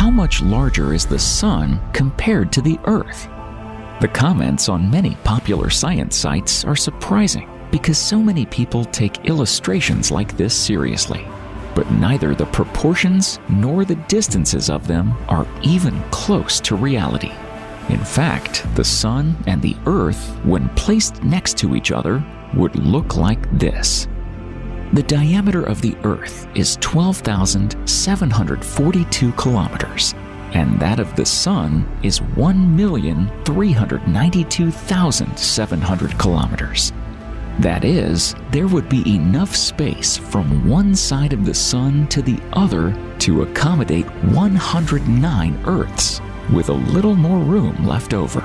how much larger is the Sun compared to the Earth? The comments on many popular science sites are surprising because so many people take illustrations like this seriously. But neither the proportions nor the distances of them are even close to reality. In fact, the Sun and the Earth, when placed next to each other, would look like this. The diameter of the Earth is 12,742 kilometers, and that of the Sun is 1,392,700 kilometers. That is, there would be enough space from one side of the Sun to the other to accommodate 109 Earths, with a little more room left over.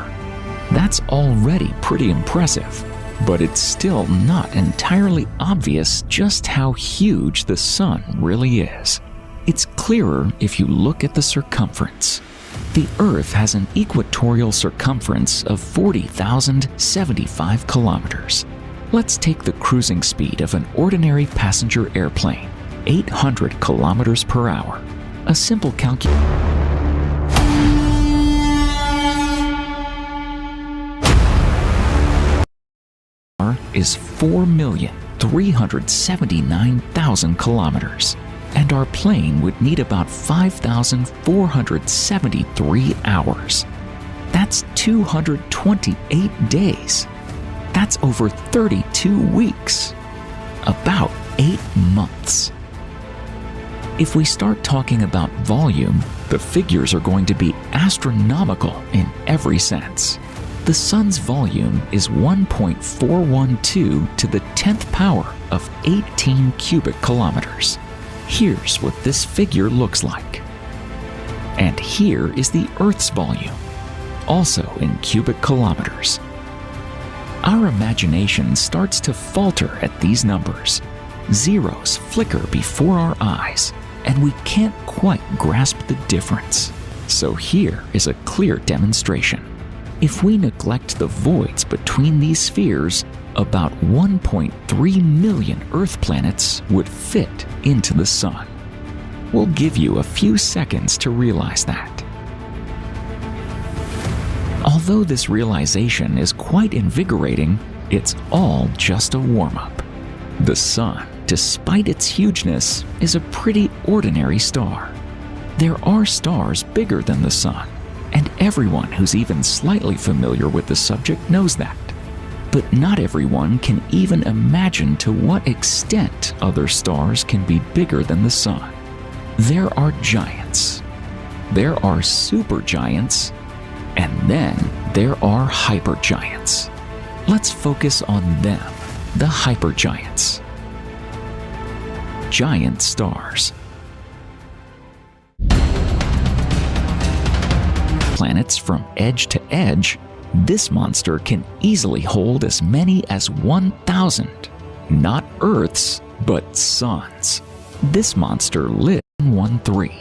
That's already pretty impressive, but it's still not entirely obvious just how huge the Sun really is. It's clearer if you look at the circumference. The Earth has an equatorial circumference of 40,075 kilometers. Let's take the cruising speed of an ordinary passenger airplane, 800 kilometers per hour. A simple calculation is 4,379,000 kilometers, and our plane would need about 5,473 hours. That's 228 days. That's over 32 weeks. About 8 months. If we start talking about volume, the figures are going to be astronomical in every sense. The Sun's volume is 1.412 to the 10th power of 18 cubic kilometers. Here's what this figure looks like. And here is the Earth's volume, also in cubic kilometers. Our imagination starts to falter at these numbers. Zeros flicker before our eyes, and we can't quite grasp the difference. So here is a clear demonstration. If we neglect the voids between these spheres, about 1.3 million Earth planets would fit into the Sun. We'll give you a few seconds to realize that. Although this realization is quite invigorating, it's all just a warm-up. The Sun, despite its hugeness, is a pretty ordinary star. There are stars bigger than the Sun, and everyone who's even slightly familiar with the subject knows that. But not everyone can even imagine to what extent other stars can be bigger than the Sun. There are giants. There are supergiants. And then there are hypergiants. Let's focus on them, the hypergiants. Giant stars. Planets from edge to edge, this monster can easily hold as many as 1,000, not Earths, but suns. This monster lives in 1-3,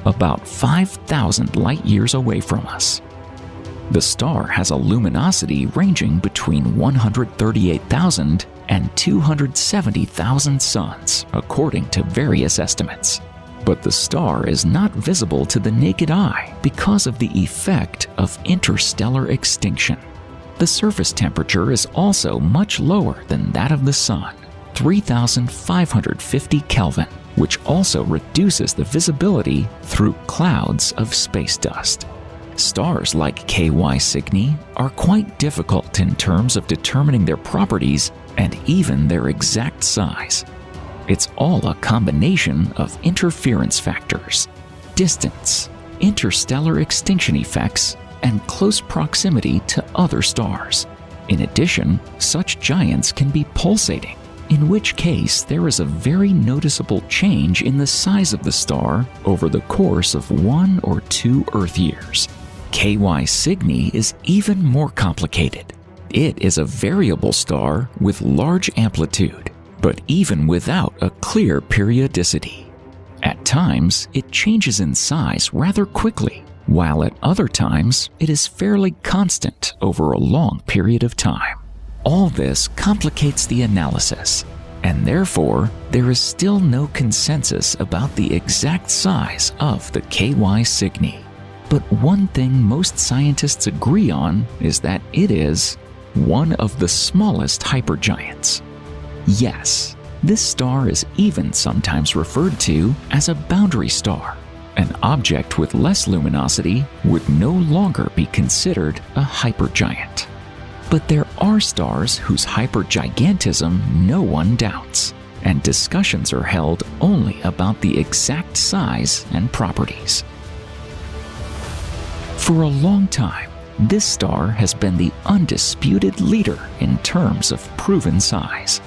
about 5,000 light years away from us. The star has a luminosity ranging between 138,000 and 270,000 suns, according to various estimates. But the star is not visible to the naked eye because of the effect of interstellar extinction. The surface temperature is also much lower than that of the Sun, 3,550 Kelvin, which also reduces the visibility through clouds of space dust. Stars like KY Cygni are quite difficult in terms of determining their properties and even their exact size. It's all a combination of interference factors, distance, interstellar extinction effects, and close proximity to other stars. In addition, such giants can be pulsating, in which case there is a very noticeable change in the size of the star over the course of 1 or 2 Earth years. KY Cygni is even more complicated. It is a variable star with large amplitude, but even without a clear periodicity. At times, it changes in size rather quickly, while at other times, it is fairly constant over a long period of time. All this complicates the analysis, and therefore there is still no consensus about the exact size of the KY Cygni. But one thing most scientists agree on is that it is one of the smallest hypergiants. Yes, this star is even sometimes referred to as a boundary star. An object with less luminosity would no longer be considered a hypergiant. But there are stars whose hypergigantism no one doubts, and discussions are held only about the exact size and properties. For a long time, this star has been the undisputed leader in terms of proven size.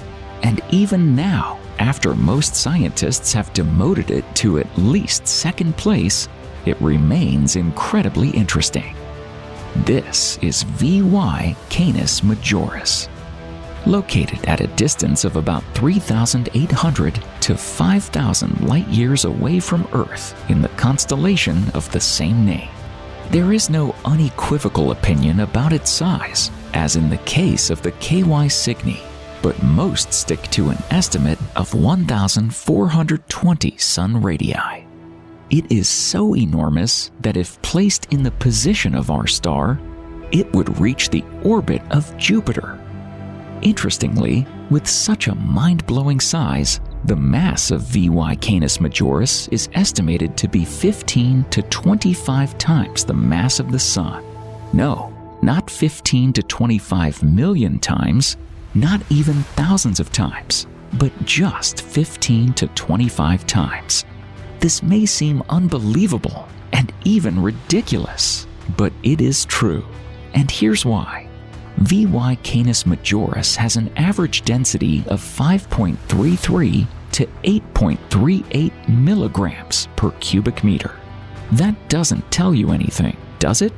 And even now, after most scientists have demoted it to at least second place, it remains incredibly interesting. This is VY Canis Majoris. Located at a distance of about 3,800 to 5,000 light-years away from Earth in the constellation of the same name. There is no unequivocal opinion about its size, as in the case of the KY Cygni, but most stick to an estimate of 1,420 sun radii. It is so enormous that if placed in the position of our star, it would reach the orbit of Jupiter. Interestingly, with such a mind-blowing size, the mass of VY Canis Majoris is estimated to be 15 to 25 times the mass of the Sun. No, not 15 to 25 million times, not even thousands of times, but just 15 to 25 times. This may seem unbelievable and even ridiculous, but it is true. And here's why. VY Canis Majoris has an average density of 5.33 to 8.38 milligrams per cubic meter. That doesn't tell you anything, does it?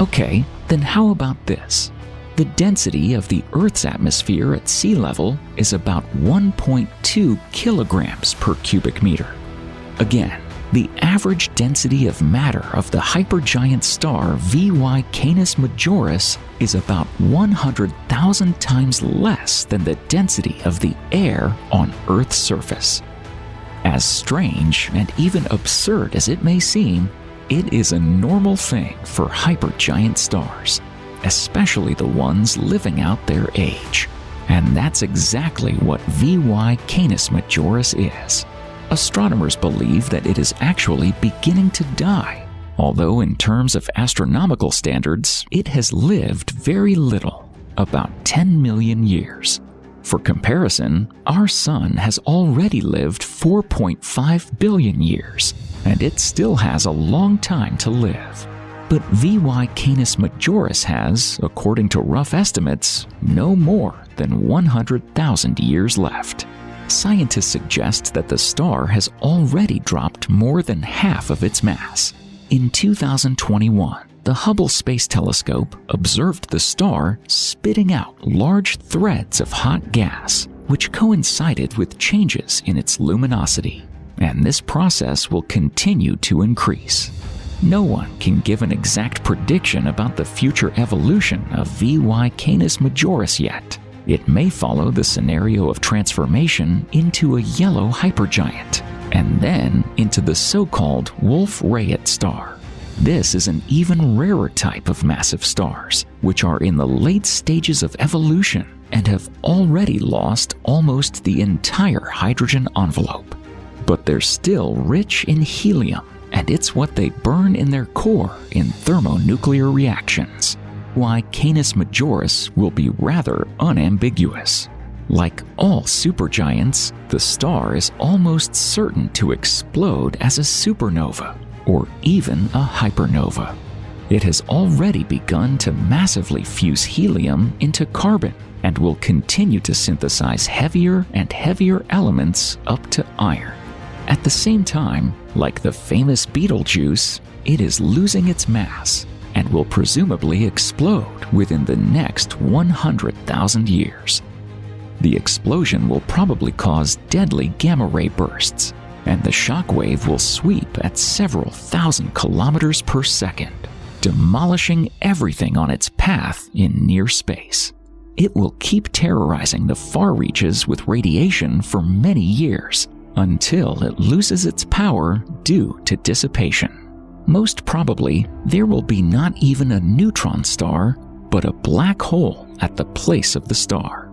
Okay, then how about this? The density of the Earth's atmosphere at sea level is about 1.2 kilograms per cubic meter. Again, the average density of matter of the hypergiant star VY Canis Majoris is about 100,000 times less than the density of the air on Earth's surface. As strange and even absurd as it may seem, it is a normal thing for hypergiant stars, especially the ones living out their age. And that's exactly what VY Canis Majoris is. Astronomers believe that it is actually beginning to die, although in terms of astronomical standards, it has lived very little, about 10 million years. For comparison, our Sun has already lived 4.5 billion years, and it still has a long time to live. But VY Canis Majoris has, according to rough estimates, no more than 100,000 years left. Scientists suggest that the star has already dropped more than half of its mass. In 2021, the Hubble Space Telescope observed the star spitting out large threads of hot gas, which coincided with changes in its luminosity, and this process will continue to increase. No one can give an exact prediction about the future evolution of VY Canis Majoris yet. It may follow the scenario of transformation into a yellow hypergiant, and then into the so-called Wolf-Rayet star. This is an even rarer type of massive stars, which are in the late stages of evolution and have already lost almost the entire hydrogen envelope. But they're still rich in helium, and it's what they burn in their core in thermonuclear reactions. VY Canis Majoris will be rather unambiguous. Like all supergiants, the star is almost certain to explode as a supernova, or even a hypernova. It has already begun to massively fuse helium into carbon, and will continue to synthesize heavier and heavier elements up to iron. At the same time, like the famous Betelgeuse, it is losing its mass, and will presumably explode within the next 100,000 years. The explosion will probably cause deadly gamma-ray bursts, and the shockwave will sweep at several thousand kilometers per second, demolishing everything on its path in near space. it will keep terrorizing the far reaches with radiation for many years, until it loses its power due to dissipation. Most probably, there will be not even a neutron star, but a black hole at the place of the star.